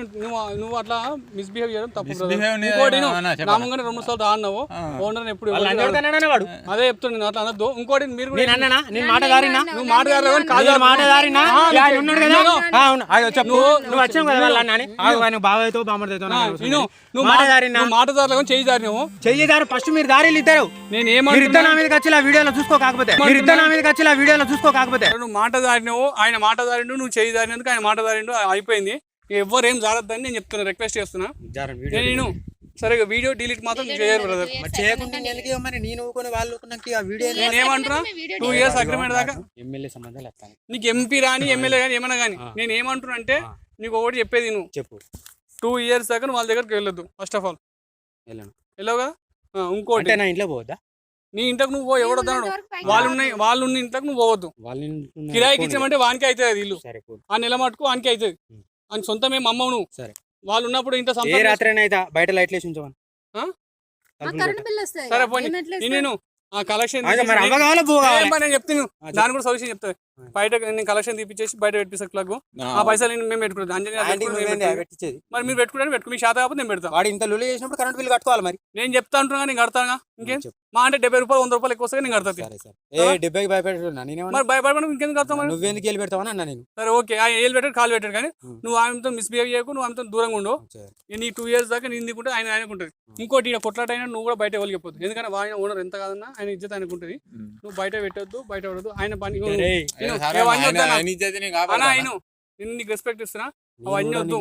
నువ్వు అట్లా మిస్బిహేవ్ చేయడం తప్పు ఇంకోటి నామంగానే 2 సార్లు ఆడినావు ఓనర్ ఎప్పుడు అదే చెప్తుండే నేను అట్లా అనొద్దు ఇంకోటి మీరు నేను మాట దారినా నువ్వు మాట్లాడారు కాదు మాట దారినా ఉన్నాడు కదా అవును నువ్వు వచ్చావు కదా వాళ్ళ అన్న ఆయన బావైతో బామ్మడితో నువ్వు మాటదారులు చేయి దారినావు చెయ్యదారు ఫస్ట్ మీరు దారిలు ఇద్దరు నేను మీరు ఇద్దరు నా మీదకి వచ్చి ఆ వీడియోలో చూసుకోకపోతే మీరు ఇద్దరు నా మీదకి వచ్చి ఆ వీడియోలో చూసుకోకపోతే నువ్వు మాట దారినావు ఆయన మాట దారిండు నువ్వు చేయి దారినందుకు ఆయన మాట దారిండు అయిపోయింది ఎవరు ఏం జారద్దని నేను చెప్తున్నా రిక్వెస్ట్ చేస్తున్నా నేను సరే వీడియో డిలీట్ మాత్రం చేయరు బ్రదర్ చేయకుండా మరి నేను ఊరుకొని వాళ్ళు నాకు ఆ వీడియో నేను ఏమంటున్నా 2 years అగ్రిమెంట్ దాకా ఎమ్మెల్యే సంబంధాలు వస్తాను నీకు ఎంపీ రాని ఎమ్మెల్యే కానీ ఏమన్నా కానీ నేను ఏమంటున్నా అంటే నీకు ఒకటి చెప్పేది నువ్వు చెప్పు 2 years దాకా నువ్వు వాళ్ళ దగ్గరికి వెళ్ళొద్దు ఫస్ట్ ఆఫ్ ఆల్ వెళ్ళావు కదా ఇంకోటి నా ఇంట్లో పోవద్దా నీ ఇంట్లోకి నువ్వు ఎవడొద్దాడు వాళ్ళు ఉన్న ఇంట్లోకి నువ్వు పోవద్దు కిరాయికి ఇచ్చామంటే వానికి అవుతుంది అది ఇల్లు ఆ నెల మటుకు వానికి అవుతుంది అని సొంతమే అమ్మవు నువ్వు సరే వాళ్ళు ఉన్నప్పుడు ఇంత ఏ రాత్రైనా బయట లైట్లు వేసి ఉంచమని సరే పోనీ నేను ఆ కలెక్షన్ నేను చెప్తాను దాని కూడా సొల్యూషన్ చెప్తాను బయట నేను కలెక్షన్ తీపిచ్చేసి బయట పెట్టిస్తా క్లగ్ ఆ పైసలు మేము పెట్టుకుంటాం మరి మీరు పెట్టుకుంటే మీ శాతం కాకపోతే నేను పెడతాను వాడు ఇంత లొల్లి చేసినప్పుడు కరెంట్ బిల్ కట్టుకోవాలి మరి నేను చెప్తా అంటున్నా నేను కడతాను ఇంకేం మా అంటే 70 రూపాయలు 100 రూపాయలు ఎక్కువ వస్తే నేను కడతాను 70కి భయపెట్టున్నా మరి భయపడమని ఇంకెందుకు కడతాం మరి నువ్వెందుకు వెళ్ళి పెడతావని అన్నా నేను సరే ఓకే ఆ ఏళ్ళు పెట్టాడు కాలు పెట్టాడు కానీ నువ్వు ఆమెతో మిస్బిహేవ్ చేయకు నువ్వు ఆమెతో దూరంగా ఉండు నీ 2 years దాకా నేను దిక్కుంటే ఆయన ఆయనకుంటుంది ఇంకోటి ఇక్కడ కొట్లాటైనా నువ్వు కూడా బయట ఎవరికి చెప్పొద్దు ఎందుకంటే ఆయన ఓనర్ ఎంత కాదన్నా ఆయన ఇజ్జత్ ఆయనకుంటుంది నువ్వు బయట పెట్టొద్దు బయట పడద్దు ఆయన పని నేను నీకు రెస్పెక్ట్ ఇస్తున్నా అవన్నీ వద్దు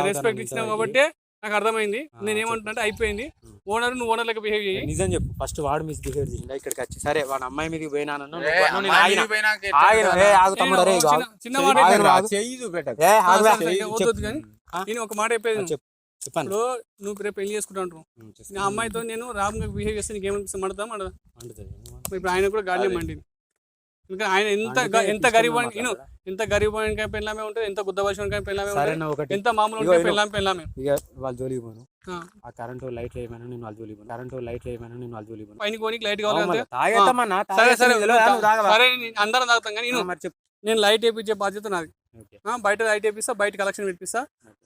రెస్పెక్ట్ ఇచ్చినావు కాబట్టి నాకు అర్థమైంది నేను ఏమంటున్నా అయిపోయింది ఓనర్ నువ్వు ఓనర్ లెక్క బిహేవ్ చేయి నిజం చెప్పు ఫస్ట్ వాడు మిస్బిహేవ్ చేసిందా ఇక్కడికి వచ్చి సరే వాడు అమ్మాయి మీదకి పోయినా చిన్న మాట నేను ఒక మాట చెప్పేది ఇప్పుడు నువ్వు రేపు పెళ్లి చేసుకుంటా నా అమ్మాయితో నేను రామ్గా బిహేవ్ చేస్తే నీకు ఏమనిపిస్తుంది మడతా మడదా ఇప్పుడు ఆయన కూడా గాలి మండి ఇంకా ఆయన ఎంత గరీబ్ ఎంత గరీబ్ పెళ్ళామే ఉంటుంది, ఎంత గుద్దవలసిన పెళ్ళామే సరే ఉంటుంది, నా ఒకటి ఎంత మామూలు ఇగో పెళ్ళామే. ఇక వాళ్ళ జోలికి పోను. ఆ. ఆ కరెంటు లైట్లు వేయమని నేను వాళ్ళ జోలికి పోను. కరెంటు లైట్లు వేయమని నేను వాళ్ళ జోలికి పోను. పైన కోనికి లైట్ కావాలి అంతే. తాగేస్తామన్నా సరే సరే తాగవా? సరే అందరం తాగుతాం కానీ మరి చెప్పు. నేను లైట్ వేయించే బాధ్యత నాది. ఓకే. బయట లైట్ వేపిస్తా, బయట కలెక్షన్ పెట్టిస్తా.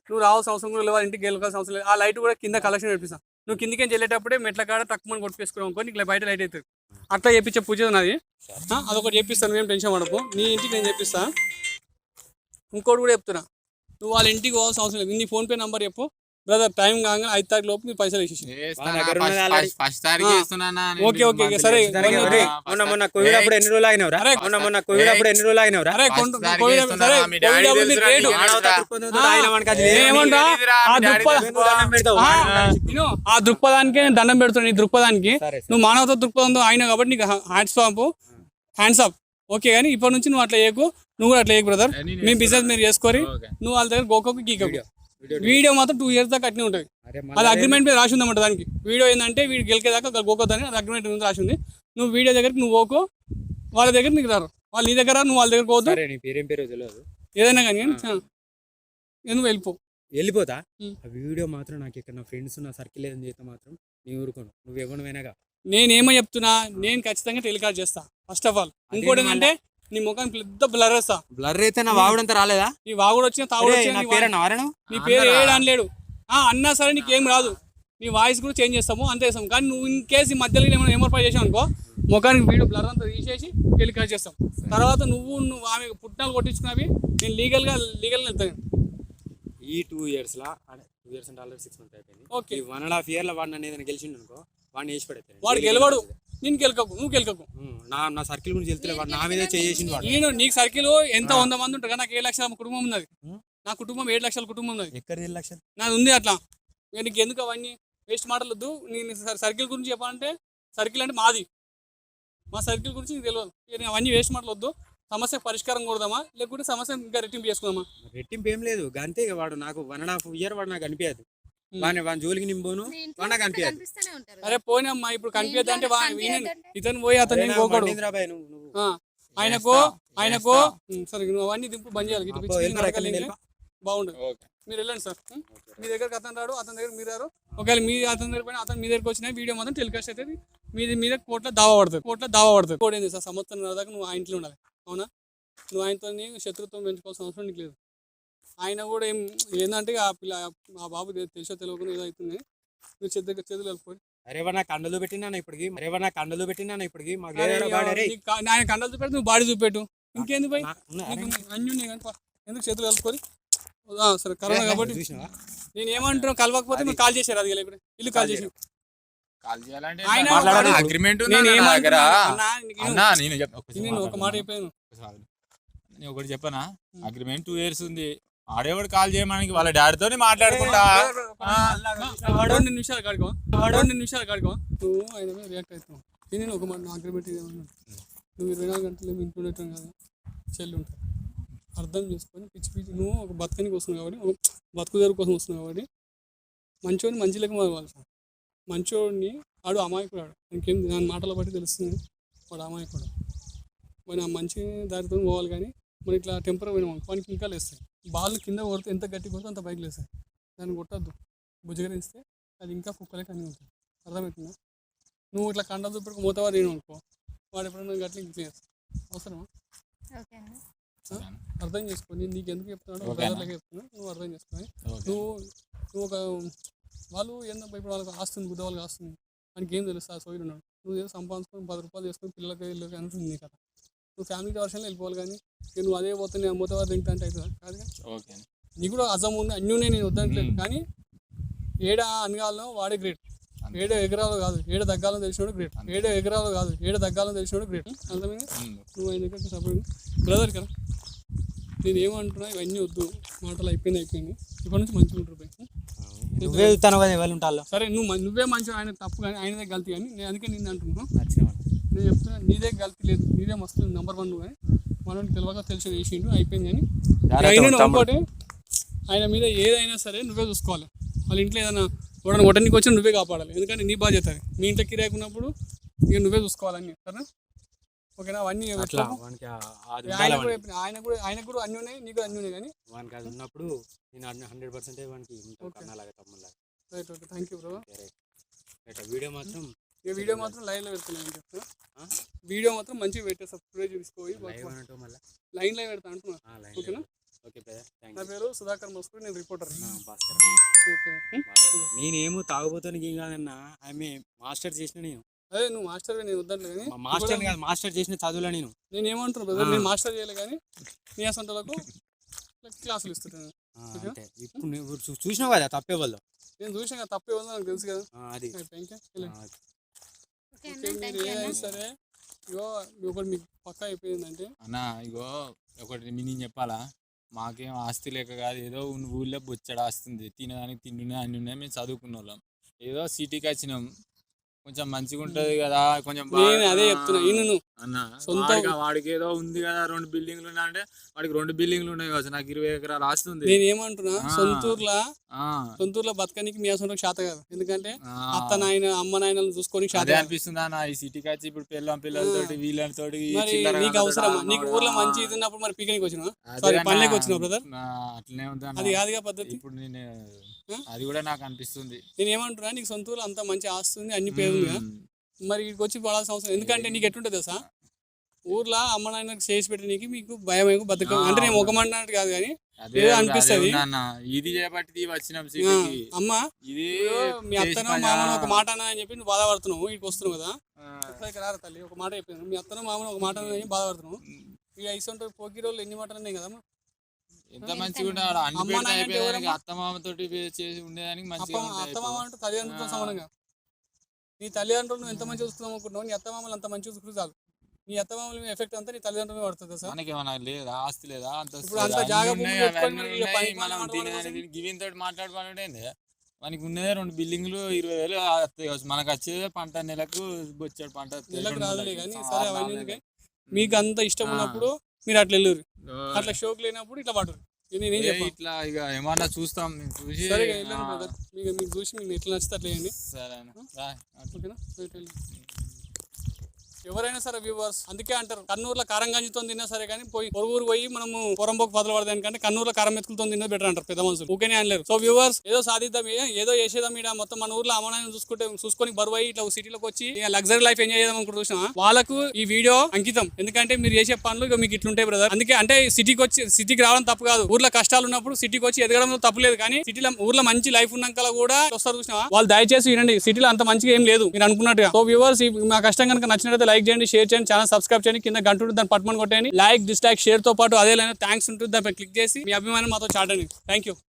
నువ్వు రావాల్సిన అవసరం కూడా లేదు, ఇంటికి వెళ్ళాల్సిన అవసరం లేదు. ఆ లైట్ కూడా కింద కలెక్షన్ పెట్టిస్తా. నువ్వు కిందికి వెళ్ళేటప్పుడే మెట్ల కాడ టక్కుమని కొట్టుకేసుకున్నావు నీకు బయట లైట్ అవుతుంది. అట్లా చేపించే పూజ నాది. అదొకటి చేపిస్తాను, నువ్వేం టెన్షన్ పడకు. నీ ఇంటికి నేను చేపిస్తా. ఇంకోటి కూడా చెప్తున్నా, నువ్వు వాళ్ళ ఇంటికి పోవాల్సిన అవసరం లేదు. నీ ఫోన్పే నెంబర్ చెప్పు బ్రదర్, టైం కాగానే 5 తారీఖు లోపు నీ పైసలు వేసేసి. ఫస్ట్ తారీఖు చేస్తున్నా. ఓకే ఓకే సరే. మొన్న కోవిడ్ అప్పుడు ఎన్ని రోజులు ఆగినవరా? అరే మొన్న కోవిడ్ అప్పుడు ఎన్ని రోజులు ఆగినవరా? అరే ఆ దృక్పథానికి నేను దండం పెడుతున్నా. నీ దృక్పథానికి నువ్వు మానవత దృక్పథంతో అయినా కాబట్టి నీకు హ్యాండ్స్ అప్. ఓకే కానీ ఇప్పటి నుంచి నువ్వు అట్లా చేయకు, నువ్వు కూడా అట్లా చేయకు బ్రదర్. మీ బిజినెస్ మీరు చేసుకొని నువ్వు వాళ్ళ దగ్గర గోకోకు గీకకు. వీడియో మాత్రం 2 years దాకా అట్నే ఉంటుంది. అది అగ్రిమెంట్ మీద రాసి ఉందన్నమాట. దానికి వీడియో ఏంటంటే వీడు గెలికేదాకా గోకోద్దని అది అగ్రిమెంట్ మీద రాసి ఉంది. నువ్వు వీడియో దగ్గరికి నువ్వు పోకో, వాళ్ళ దగ్గర నీకు రారు, వాళ్ళు నీ దగ్గర నువ్వు వాళ్ళ దగ్గర పోవద్దు. ఏదైనా కానీ నువ్వు వెళ్ళిపోతా. ఆ వీడియో మాత్రం నాకు ఇక్కడ నా ఫ్రెండ్స్ నా సర్కిల్ ఏదైనా చేస్తే మాత్రం నీ ఊరుకోను. నువ్వు ఎవరినైనాగా నేనేమో చెప్తున్నా, నేను ఖచ్చితంగా టెలికాస్ట్ చేస్తా. ఫస్ట్ ఆఫ్ ఆల్ ఇంకోటి ఏంటంటే నీ ముఖానికి పెద్ద బ్లర్ వేస్తా. బ్లర్ అయితే నా వాగుడంతా రాలేదా? నీ వాగుడు వచ్చిన తాగుడు వచ్చిన నీ పేరు ఏడు అనలేడు అన్నా సరే నీకేం రాదు. నీ వాయిస్ కూడా చేంజ్ చేస్తాము అంతే చేస్తాం. కానీ నువ్వు ఇన్ కేసు ఈ మధ్యలో ఏమైనా ఏమర్పాటు చేసావు అనుకో, ముఖానికి వీడియో బ్లర్ అంతా తీసేసి టెలికాస్ట్ చేస్తాం. తర్వాత నువ్వు ఆమె పుట్టినాలు కొట్టించుకున్నవి నేను లీగల్గా వెళ్తాను. ఈ 2 years లా 2 years అంటే ఆల్రెడీ 6 months అయిపోయింది. ఓకే. ఈ 1.5 year వాడు నన్ను ఏదైనా గెలిచిండు అనుకో, వాడిని వేసి పడేస్తాను. వాడు గెలవాడు, నేను గెలకకు, నువ్వు గెలకకు. నా సర్కిల్ గురించి వెళ్తే వాడు నా మీద చేసిండు. వాడు నేను నీకు సర్కిల్ ఎంత 100 మంది ఉంటారు కదా, నాకు 7 లక్షల కుటుంబం ఉన్నది. నా కుటుంబం 7 లక్షల కుటుంబం ఉన్నది. ఎక్కడ 7 లక్షలు నాది ఉంది. అట్లా నీకు ఎందుకు అవన్నీ వేస్ట్ మాటలు వద్దు. నేను సర్కిల్ గురించి చెప్పాలంటే సర్కిల్ అంటే మాది, మా సర్కిల్ గురించి నీకు తెలియదు. నేను అవన్నీ వేస్ట్ మాటలు వద్దు. సమస్య పరిష్కారం కొడదామా లేకుంటే సమస్య ఇంకా రెట్టింపు చేసుకుందామా? రెట్టింపు ఏం లేదు అంతే. వాడు నాకు 1.5 year వాడు నాకు అనిపించదు. వాని జోలికి నింపోను, వాడు నాకు అనిపించదు. అరే పోయినమ్మా ఇప్పుడు కనిపించదు అంటే ఇతను పోయి అతను నేను పోకూడదు. ఆయనకు సరే నువ్వు అవన్నీ దింపు బంద్ చేయాలి. బాగుండదు. మీరు వెళ్ళండి సార్. మీ దగ్గరకు అతను రాడు, అతని దగ్గర మీరు రారు. ఒకవేళ మీ అతని దగ్గర పోయినా అతను మీ దగ్గరకు వచ్చిన వీడియో మాత్రం టెలికాస్ట్ అవుతుంది. మీద కోర్టులో దావా పడుతుంది. కోర్టు ఏంది సార్, సంవత్సరం దాకా నువ్వు ఆ ఇంట్లో ఉండాలి. అవునా? నువ్వు ఆయనతో శత్రుత్వం పెంచుకోవాల్సిన అవసరం నీకు లేదు. ఆయన కూడా ఏంటంటే ఆ బాబు తెలిసో తెలియకుండా ఏదో అవుతుంది. మీరు చేతులు వెళ్ళిపోయి అరేవా కండలు పెట్టినా ఇప్పటికి ఆయన కండలు చూపెట్టు, నువ్వు బాడీ చూపెట్టు. ఇంకేంది పోయి అన్నీ ఉన్నాయి కానీ ఎందుకు చేతులు కలుపుకొని. సరే కరోనా కాబట్టి నేను ఏమంటున్నా, కలవకపోతే మీరు కాల్ చేశారు. అది లేకుండా ఇల్లు కాల్ చేసి నేను ఒక మాట చెప్పాను. నేను ఒకటి చెప్పనా, అగ్రిమెంట్ 2 years ఉంది. ఆడేవాడు కాల్ చేయడానికి వాళ్ళ డాడీతో మాట్లాడుకుంటా 2 నిమిషాలు కాడుకో నువ్వు ఆయన మీద రియాక్ట్ అవుతావు. నేను ఒక మాట, నా అగ్రిమెంట్ ఏమన్నా నువ్వు 24 గంటలు మీ ఇంట్లో ఉండటం కదా, చెల్లి ఉంటావు. అర్థం చేసుకొని పిచ్చి నువ్వు ఒక బతకనికి వస్తున్నావు కాబట్టి, బతుకుదారు కోసం వస్తున్నావు కాబట్టి మంచోడిని మంచి లెక్క మారవాలి సార్. మంచోడిని ఆడు అమాయకుడు, ఇంకేం దాని మాటల బట్టి తెలుస్తుంది వాడు అమాయకుడు. మన మంచి దారితో పోవాలి కానీ మన ఇట్లా టెంపర్ పోయినా వానికి ఇంకా లేస్తాయి. బాల్ కింద కొడితే ఎంత గట్టి కొడితే అంత బైక్ లేస్తాయి. దాన్ని కొట్టద్దు, భుజగరిస్తే అది ఇంకా కుక్కలే కానీ ఉంటుంది. అర్థమవుతుందా? నువ్వు ఇట్లా కండలు చూపెట్టుకు మూతవారు నేను అనుకో, వాడు ఎప్పుడైనా గట్ల ఇంక చేస్తాను. అవసరమా? అర్థం చేసుకొని నీకు ఎందుకు చెప్తున్నాడు బ్రదర్లకి చెప్తున్నా, నువ్వు అర్థం చేసుకొని నువ్వు ఒక వాళ్ళు ఏంటంటే ఇప్పుడు వాళ్ళకి ఆస్తుంది, గుద్ద వాళ్ళకి ఆస్తుంది, మనకి ఏం తెలుస్తుంది? ఆ సోయిలు ఉన్నాడు. నువ్వు ఏదో సంపాదించుకొని 10 రూపాయలు చేసుకొని పిల్లలకి వెళ్ళి అనుకుంటుంది నీ కదా. నువ్వు ఫ్యామిలీ వర్షన్లో వెళ్ళిపోవాలి కానీ నువ్వు అదే పోతే నేను మూతవారు తింటా అంటే అవుతుందా? కాదుగా. నీకు కూడా అజం ఉంది, అన్నీ ఉన్నాయి, నేను వద్దట్లేదు. కానీ ఏడ అనగాలో వాడే గ్రేట్. 7 ఎకరాలు కాదు 7 దగ్గాలని తెలిసినోడు గ్రేట్. 7 ఎకరాలు కాదు 7 దగ్గాలని తెలిసినోడు గ్రేట్. అర్థమైంది? నువ్వు ఆయన దగ్గర సపోర్ట్ బ్రదర్ కదా. నేను ఏమంటున్నా, ఇవన్నీ వద్దు, మాటలు అయిపోయింది. ఇప్పటి నుంచి మంచిగా ఉంటారు. సరే నువ్వే మంచిగా, ఆయన తప్పు కానీ ఆయనదే గల్తీ కానీ నేను అందుకే నిన్ను అంటున్నాను. నేను చెప్తున్నా నీదే గల్తీ లేదు, నీదే మస్తు నెంబర్ 1 నువ్వు. మనోడికి తెలియక తెలిసి వేసిండు అయిపోయింది. కానీ ఇంకోటి ఆయన మీద ఏదైనా సరే నువ్వే చూసుకోవాలి. వాళ్ళ ఇంట్లో ఏదైనా వాడని కొట్టడానికి వచ్చి నువ్వే కాపాడాలి. ఎందుకంటే నీ బాధ్యత అది. మీ ఇంట్లో కిరాయి ఉన్నప్పుడు ఇక నువ్వే చూసుకోవాలని. సరే ఓకేనా అవన్నీ అట్లా పెట్టుకోకు. వానికి అది ఆయన ఉండాలి కూడా వానికి. చెప్పిన ఆయనకు కూడా అన్నీ ఉన్నాయి, నీకు అన్నీ ఉన్నాయి. కానీ వానికి అది ఉన్నప్పుడు నేను 100% వానికి ఉంటాను కన్నలాగా తమ్ముళ్ళగా. Right okay, thank you bro. Right video మాత్రం ఈ వీడియో మాత్రం లైవ్లో పెడుతున్నాను చెప్తా. వీడియో మాత్రం మంచిగా పెట్టేస్తా, ఫుటేజ్ తీసుకోయి లైవ్ అన్నట్టు మళ్ళీ లైన్లో పెడతా అంటున్నా. ఓకేనా? ఓకే బ్రదర్, థ్యాంక్ నా పేరు సుధాకర్ మస్కూరి, నేను రిపోర్టర్. భాస్కర్. ఓకే. నేనేమో తాగుబోతానికి ఏం కాదన్నా, ఆమె మాస్టర్ చేసిన నేను అదే నువ్వు మాస్టర్, నేను వద్దంటే కానీ మాస్టర్ కాదు, మాస్టర్ చేసిన చదువులా నేను. నేను ఏమంటున్నా బ్రదర్, నేను మాస్టర్ చేయలే కానీ నీ అసంటలకు క్లాసులు ఇస్తుంటాను. అంటే ఇప్పుడు నువ్వు చూసినావు కదా తప్పే వాళ్ళు. నేను చూసిన కదా, తప్పే ఉందో నాకు తెలుసు కదా. అది థ్యాంక్ యూ. మీరు ఏదైనా సరే ఇగో ఒకటి మీకు పక్కా అయిపోయిందంటే అన్న ఇగో ఒకటి నేను చెప్పాలా, మాకేం ఆస్తి లేక కాదు, ఏదో ఊళ్ళో బొచ్చడు ఆస్తుంది, తినడానికి తిండి అన్ని ఉన్నాయి, మేము చదువుకున్న వాళ్ళం, ఏదో సిటీకి వచ్చినాం, కొంచెం మంచిగా ఉంటది కదా, కొంచెం నేను అదే చెప్తున్నా. ఇను అన్న సొంత వాడికి ఏదో ఉంది కదా 2 బిల్డింగ్లు ఉన్నాయి అంటే, వాడికి 2 బిల్డింగ్లు ఉన్నాయి కదా, నాకు 20 ఎకరాలు ఆస్తి ఉంది. నేను ఏమంటున్నా, సొంతూరులో బతకనికి మీ అసలు శాత కాదు. ఎందుకంటే అత్త నాయన అమ్మ నాయనలు చూసుకొని శాత అదే అనిపిస్తుంది అన్న, ఈ సిటీకి వచ్చి ఇప్పుడు పిల్లలతోటి వీళ్ళతోటి మరి నీకు అవసరమా? నీకు ఊర్లో మంచి ఇది ఉన్నప్పుడు మరి పిక్నిక్ వచ్చినా, సారీ పండుగ వచ్చినా బ్రదర్, అట్లనే ఉంది అన్న. అది కాదుగా పద్ధతి. ఇప్పుడు నేను అది కూడా నాకు అనిపిస్తుంది. నేను ఏమంటున్నా, నీకు సొంతూరులో అంత మంచి ఆస్తుంది, అన్ని పేరుందిగా, మరి ఇక్కడికి వచ్చి పడాల్సిన అవసరం. ఎందుకంటే నీకు ఎట్లుంటుంది తెలుసా, ఊర్లో అమ్మ నాయనకు చేసి పెట్టడానికి మీకు భయం బతుకం అంటే నేను ఒక మంటన్నట్టు కాదు కానీ ఏదో అనిపిస్తుంది. ఇది చేపట్టి వచ్చినాం సిటీకి. అమ్మ ఇది మీ అత్తనో మామను ఒక మాట అన్నా అని చెప్పి నువ్వు బాధపడుతున్నావు, ఇక్కడికి వస్తున్నావు కదా. ఇక్కడ రారా తల్లి, ఒక మాట అయిపోయింది, మీ అత్తనో మామను ఒక మాట అని బాధపడుతున్నావు. ఈ ఐసంటే పోకి రోజులు ఎన్ని మాటలు ఉన్నాయి కదమ్మా. ఎంత మంచిగా ఉంటాడు, అమ్మ నాయన అంటే ఎవరమ్మా? అత్త మామతోటి చేసి ఉండేదానికి మంచిగా అత్త మామ అంటే తల్లిదండ్రులతో సమానంగా. నీ తల్లిదండ్రులు నువ్వు ఎంత మంచి చూస్తున్నావు అనుకుంటున్నావు, నీ అత్త మామలు అంత మంచి చూసుకుంటూ చాలు. నీ అత్త మామూలు ఎఫెక్ట్ అంతా నీ తల్లిదండ్రులు పడుతుంది సార్. మనకి ఏమన్నా లేదా, ఆస్తి లేదా, అంత ఇప్పుడు అంత జాగా భూమి పెట్టుకొని మరి ఇక పని మనం గివిన్ తోటి మాట్లాడుకోవాలంటే మనకి ఉన్నదే 2 బిల్డింగ్లు 20,000 వస్తాయి కావచ్చు, మనకు వచ్చేదే పంట నెలకు బొచ్చాడు పంట నెలకు రాదులే కానీ సరే అవన్నీ ఎందుకే. మీకు అంత ఇష్టం ఉన్నప్పుడు మీరు అట్లా వెళ్ళరు, అట్లా షోక్ లేనప్పుడు ఇట్లా పడరు. నేనేం చెప్పాను ఇట్లా ఇక ఏమన్నా చూస్తాం, చూసి సరే వెళ్ళండి బ్రదర్, మీకు చూసి మీకు ఎట్లా నచ్చితే అట్లా చేయండి. సరేనా, ఓకేనా? ఎవరైనా సరే వ్యూవర్స్ అందుకే అంటారు, కన్నూరులో కారం గంజితో తిన్నా సరే కానీ పొరుగురు పోయి మనము పొరంబోకు పదలు పడదాని కంటే కన్నూరులో కారం మెతుకులతో తిన్నా బెటర్ అంటారు పెద్ద మనుషులు. ఊకేనే అనలేరు. సో వ్యూవర్స్ ఏదో సాధిద్దాం, ఏదో చేసేదాం, ఇక్కడ మొత్తం మన ఊర్లో అమ్మాయిని చూసుకొని బరువు అయ్యి ఇట్లా సిటీలోకి వచ్చి లగ్జరీ లైఫ్ ఎంజాయ్ చేద్దాం అనుకుంటూ చూసినా వాళ్ళకు ఈ వీడియో అంకితం. ఎందుకంటే మీరు చేసే పనులు ఇక మీకు ఇట్లుంటాయి బ్రదర్. అందుకే అంటే సిటీకి రావడం తప్పు కాదు, ఊర్లో కష్టాలు ఉన్నప్పుడు సిటీకి వచ్చి ఎదగడంలో తప్పు లేదు. కానీ సిటీలో ఊర్లో మంచి లైఫ్ ఉన్నాక కూడా వస్తారు చూసినా వాళ్ళు దయచేసి వినండి, సిటీలో అంత మంచిగా ఏం లేదు మీరు అనుకున్నట్టుగా. సో వ్యూవర్స్ మా కష్టం కనుక నచ్చినట్లయితే లైక్ చేయండి, షేర్ చేయండి, ఛానల్ సబ్స్క్రైబ్ చేయండి, కింద గంట ఉంటుంది దాన్ని పట్టుమని కొట్టండి. లైక్ డిస్లైక్ షేర్ తో పాటు అదే థ్యాంక్స్ ఉంటుంది దానిపై క్లిక్ చేసి మీ అభిమానం మాతో చాటండి. Thank you.